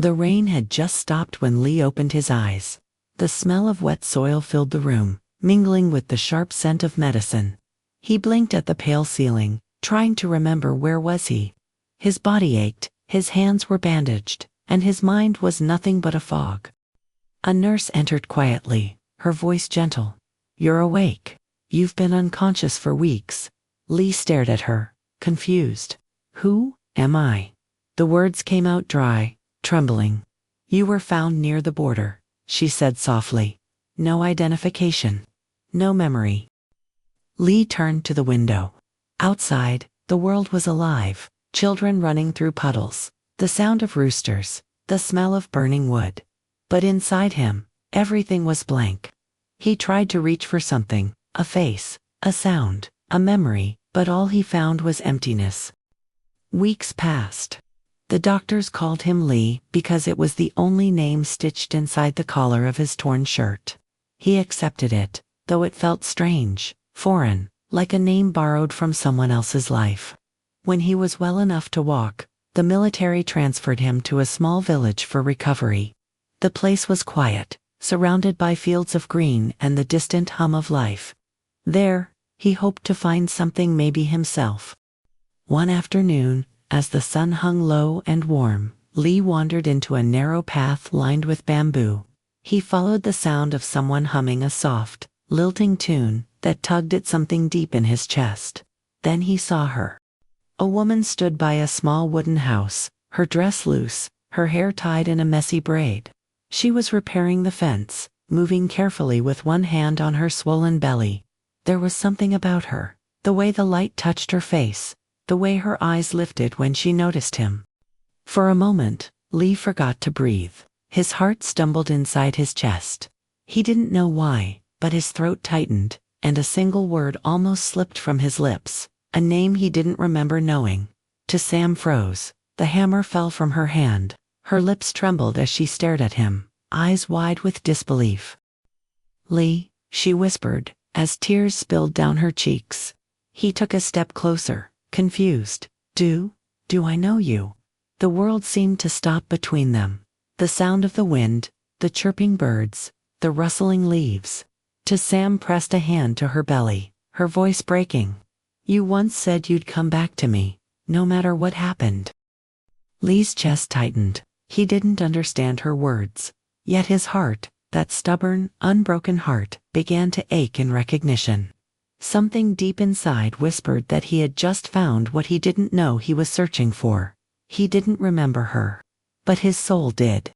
The rain had just stopped when Lee opened his eyes. The smell of wet soil filled the room, mingling with the sharp scent of medicine. He blinked at the pale ceiling, trying to remember where was he. His body ached, his hands were bandaged, and his mind was nothing but a fog. A nurse entered quietly, her voice gentle. "You're awake. You've been unconscious for weeks." Lee stared at her, confused. "Who am I?" The words came out dry, trembling. "You were found near the border," she said softly. "No identification. No memory." Lee turned to the window. Outside, the world was alive. Children running through puddles, the sound of roosters, the smell of burning wood. But inside him, everything was blank. He tried to reach for something, a face, a sound, a memory, but all he found was emptiness. Weeks passed. The doctors called him Lee because it was the only name stitched inside the collar of his torn shirt. He accepted it, though it felt strange, foreign, like a name borrowed from someone else's life. When he was well enough to walk, the military transferred him to a small village for recovery. The place was quiet, surrounded by fields of green and the distant hum of life. There, he hoped to find something, maybe himself. One afternoon, as the sun hung low and warm, Lee wandered into a narrow path lined with bamboo. He followed the sound of someone humming a soft, lilting tune that tugged at something deep in his chest. Then he saw her. A woman stood by a small wooden house, her dress loose, her hair tied in a messy braid. She was repairing the fence, moving carefully with one hand on her swollen belly. There was something about her, the way the light touched her face, the way her eyes lifted when she noticed him. For a moment, Lee forgot to breathe. His heart stumbled inside his chest. He didn't know why, but his throat tightened, and a single word almost slipped from his lips. A name he didn't remember knowing. To Sam froze. The hammer fell from her hand. Her lips trembled as she stared at him, eyes wide with disbelief. "Lee," she whispered, as tears spilled down her cheeks. He took a step closer, confused. Do I know you?" The world seemed to stop between them. The sound of the wind, the chirping birds, the rustling leaves. To Sam pressed a hand to her belly, her voice breaking. "You once said you'd come back to me, no matter what happened." Lee's chest tightened. He didn't understand her words. Yet his heart, that stubborn, unbroken heart, began to ache in recognition. Something deep inside whispered that he had just found what he didn't know he was searching for. He didn't remember her. But his soul did.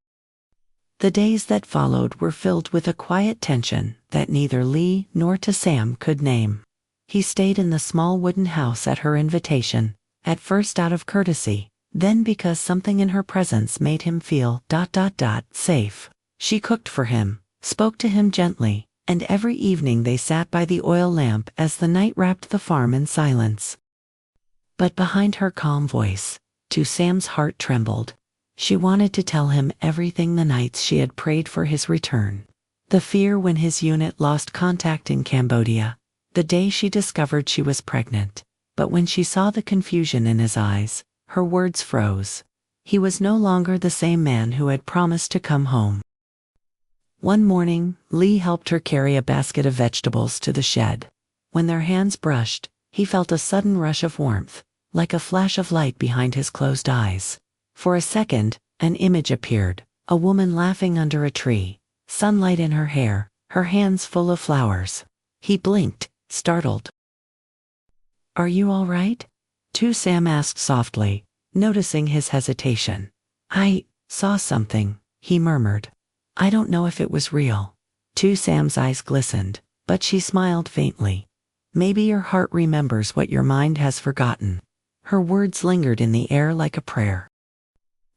The days that followed were filled with a quiet tension that neither Lee nor Sam could name. He stayed in the small wooden house at her invitation, at first out of courtesy, then because something in her presence made him feel safe. She cooked for him, spoke to him gently, and every evening they sat by the oil lamp as the night wrapped the farm in silence. But behind her calm voice, Sam's heart trembled. She wanted to tell him everything, the nights she had prayed for his return, the fear when his unit lost contact in Cambodia, the day she discovered she was pregnant. But when she saw the confusion in his eyes, her words froze. He was no longer the same man who had promised to come home. One morning, Lee helped her carry a basket of vegetables to the shed. When their hands brushed, he felt a sudden rush of warmth, like a flash of light behind his closed eyes. For a second, an image appeared, a woman laughing under a tree, sunlight in her hair, her hands full of flowers. He blinked, startled. "Are you all right?" Sam asked softly, noticing his hesitation. "I saw something," he murmured. "I don't know if it was real." Sam's eyes glistened, but she smiled faintly. "Maybe your heart remembers what your mind has forgotten." Her words lingered in the air like a prayer.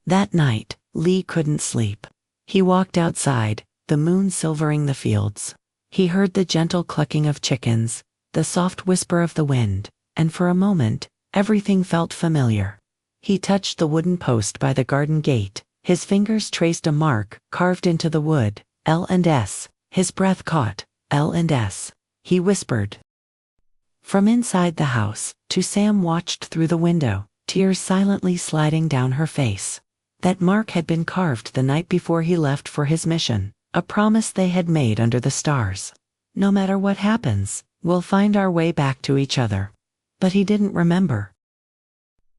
That night, Lee couldn't sleep. He walked outside, the moon silvering the fields. He heard the gentle clucking of chickens, the soft whisper of the wind, and for a moment, everything felt familiar. He touched the wooden post by the garden gate. His fingers traced a mark carved into the wood, L&S. His breath caught, L&S. He whispered. From inside the house, Sam watched through the window, tears silently sliding down her face. That mark had been carved the night before he left for his mission, a promise they had made under the stars. No matter what happens, we'll find our way back to each other. But he didn't remember.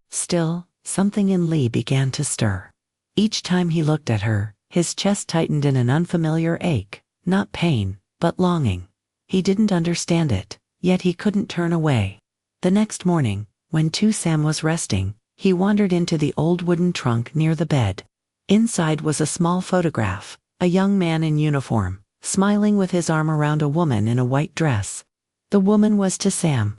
Still, something in Lee began to stir. Each time he looked at her, his chest tightened in an unfamiliar ache, not pain, but longing. He didn't understand it, yet he couldn't turn away. The next morning, when Sam was resting, he wandered into the old wooden trunk near the bed. Inside was a small photograph, a young man in uniform, smiling with his arm around a woman in a white dress. The woman was Sam.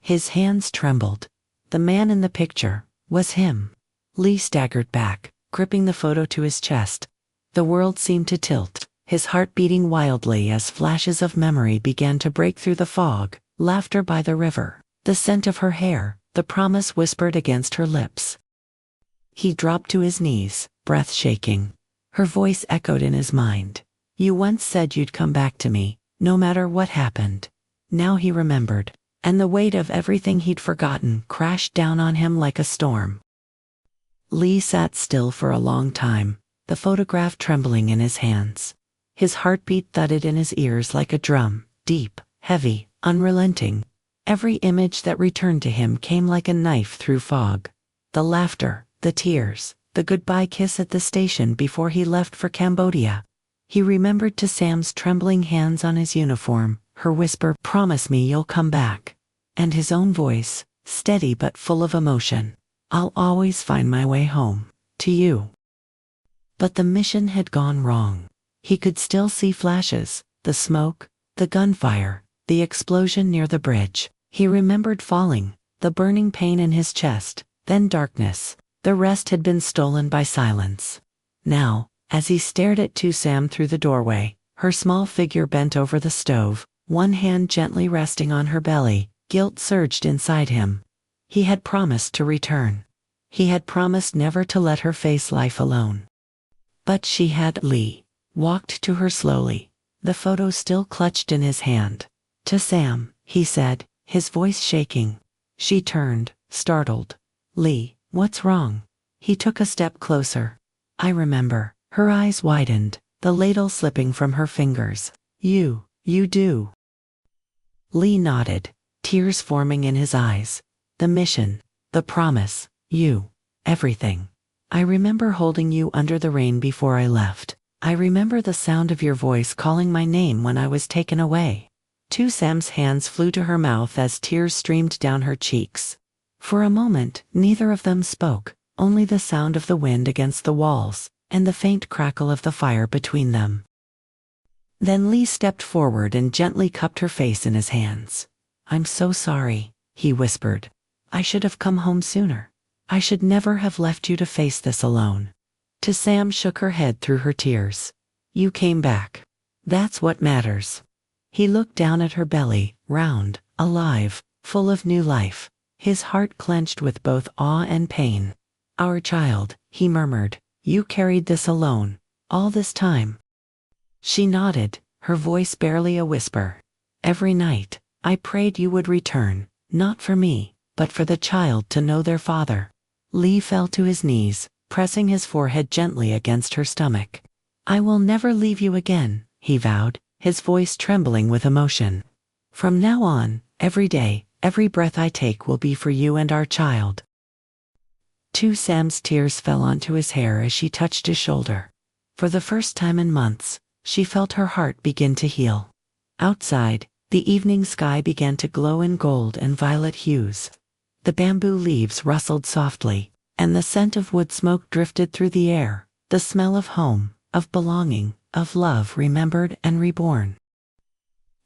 His hands trembled. The man in the picture was him. Lee staggered back, gripping the photo to his chest. The world seemed to tilt, his heart beating wildly as flashes of memory began to break through the fog. Laughter by the river, the scent of her hair, the promise whispered against her lips. He dropped to his knees, breath shaking. Her voice echoed in his mind. You once said you'd come back to me, no matter what happened. Now he remembered, and the weight of everything he'd forgotten crashed down on him like a storm. Lee sat still for a long time, the photograph trembling in his hands. His heartbeat thudded in his ears like a drum, deep, heavy, unrelenting. Every image that returned to him came like a knife through fog. The laughter, the tears, the goodbye kiss at the station before he left for Cambodia. He remembered Sam's trembling hands on his uniform, her whisper, "Promise me you'll come back," and his own voice, steady but full of emotion, "I'll always find my way home, to you." But the mission had gone wrong. He could still see flashes, the smoke, the gunfire, the explosion near the bridge. He remembered falling, the burning pain in his chest, then darkness. The rest had been stolen by silence. Now, as he stared at Sam through the doorway, her small figure bent over the stove, one hand gently resting on her belly, guilt surged inside him. He had promised to return. He had promised never to let her face life alone. But she had. Lee walked to her slowly, the photo still clutched in his hand. "Sam," he said, his voice shaking. She turned, startled. "Lee, what's wrong?" He took a step closer. "I remember." Her eyes widened, the ladle slipping from her fingers. You do." Lee nodded, tears forming in his eyes. "The mission, the promise, you, everything. I remember holding you under the rain before I left. I remember the sound of your voice calling my name when I was taken away." Sam's hands flew to her mouth as tears streamed down her cheeks. For a moment, neither of them spoke, only the sound of the wind against the walls, and the faint crackle of the fire between them. Then Lee stepped forward and gently cupped her face in his hands. "I'm so sorry," he whispered. "I should have come home sooner. I should never have left you to face this alone." Sam shook her head through her tears. "You came back. That's what matters." He looked down at her belly, round, alive, full of new life. His heart clenched with both awe and pain. "Our child," he murmured. "You carried this alone, all this time." She nodded, her voice barely a whisper. "Every night, I prayed you would return, not for me, but for the child to know their father." Lee fell to his knees, pressing his forehead gently against her stomach. "I will never leave you again," he vowed, his voice trembling with emotion. "From now on, every day, every breath I take will be for you and our child." Sam's tears fell onto his hair as she touched his shoulder. For the first time in months, she felt her heart begin to heal. Outside, the evening sky began to glow in gold and violet hues. The bamboo leaves rustled softly, and the scent of wood smoke drifted through the air, the smell of home, of belonging, of love remembered and reborn.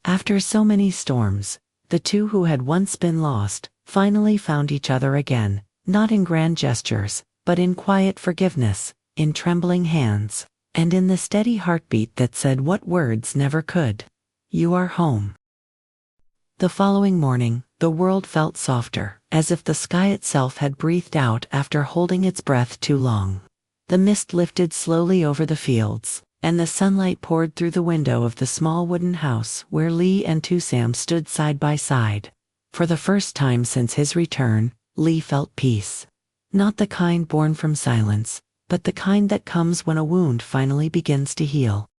After so many storms, the two who had once been lost finally found each other again, not in grand gestures, but in quiet forgiveness, in trembling hands, and in the steady heartbeat that said what words never could. "You are home." The following morning, the world felt softer, as if the sky itself had breathed out after holding its breath too long. The mist lifted slowly over the fields, and the sunlight poured through the window of the small wooden house where Lee and Sam stood side by side. For the first time since his return, Lee felt peace. Not the kind born from silence, but the kind that comes when a wound finally begins to heal.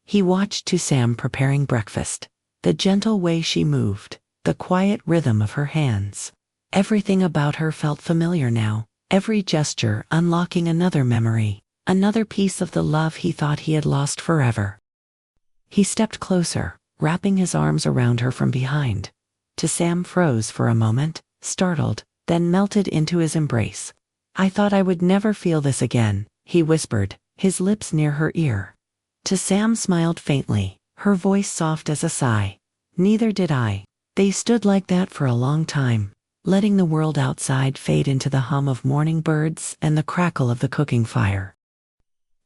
He watched Sam preparing breakfast, the gentle way she moved, the quiet rhythm of her hands. Everything about her felt familiar now, every gesture unlocking another memory, another piece of the love he thought he had lost forever. He stepped closer, wrapping his arms around her from behind. Sam froze for a moment, startled, then melted into his embrace. "I thought I would never feel this again," he whispered, his lips near her ear. Sam smiled faintly, her voice soft as a sigh. "Neither did I." They stood like that for a long time, letting the world outside fade into the hum of morning birds and the crackle of the cooking fire.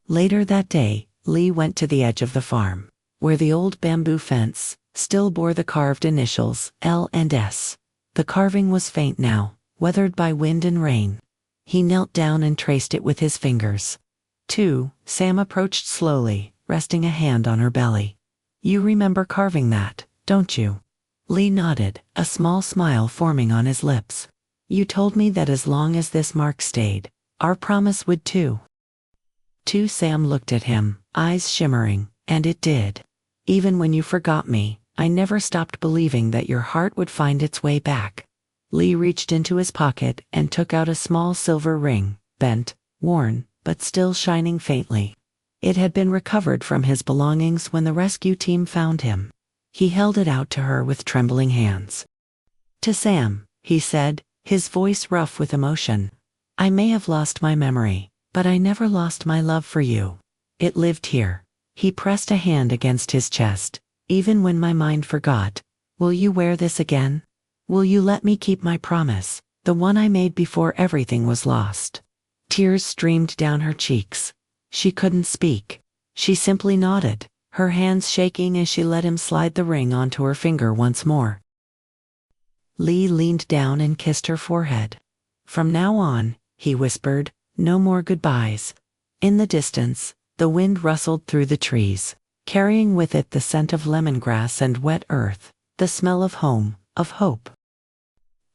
Later that day, Lee went to the edge of the farm, where the old bamboo fence still bore the carved initials L and S. The carving was faint now, weathered by wind and rain. He knelt down and traced it with his fingers. Sam approached slowly, resting a hand on her belly. "You remember carving that, don't you?" Lee nodded, a small smile forming on his lips. "You told me that as long as this mark stayed, our promise would too." Sam looked at him, eyes shimmering, "And it did. Even when you forgot me, I never stopped believing that your heart would find its way back." Lee reached into his pocket and took out a small silver ring, bent, worn, but still shining faintly. It had been recovered from his belongings when the rescue team found him. He held it out to her with trembling hands. Sam," he said, his voice rough with emotion, "I may have lost my memory, but I never lost my love for you. It lived here." He pressed a hand against his chest. "Even when my mind forgot, will you wear this again? Will you let me keep my promise, the one I made before everything was lost?" Tears streamed down her cheeks. She couldn't speak. She simply nodded, her hands shaking as she let him slide the ring onto her finger once more. Lee leaned down and kissed her forehead. "From now on," he whispered, "no more goodbyes." In the distance, the wind rustled through the trees, carrying with it the scent of lemongrass and wet earth, the smell of home, of hope.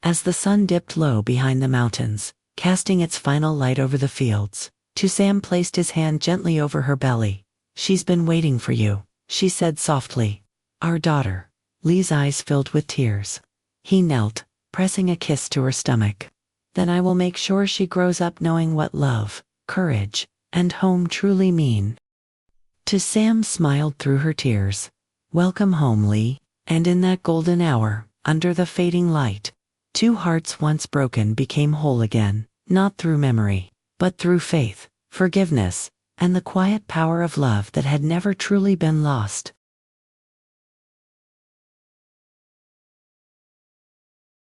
As the sun dipped low behind the mountains, casting its final light over the fields, Sam placed his hand gently over her belly. "She's been waiting for you," she said softly. "Our daughter." Lee's eyes filled with tears. He knelt, pressing a kiss to her stomach. "Then I will make sure she grows up knowing what love, courage, and home truly mean." Sam smiled through her tears. "Welcome home, Lee." And in that golden hour, under the fading light, two hearts once broken became whole again, not through memory, but through faith, forgiveness, and the quiet power of love that had never truly been lost.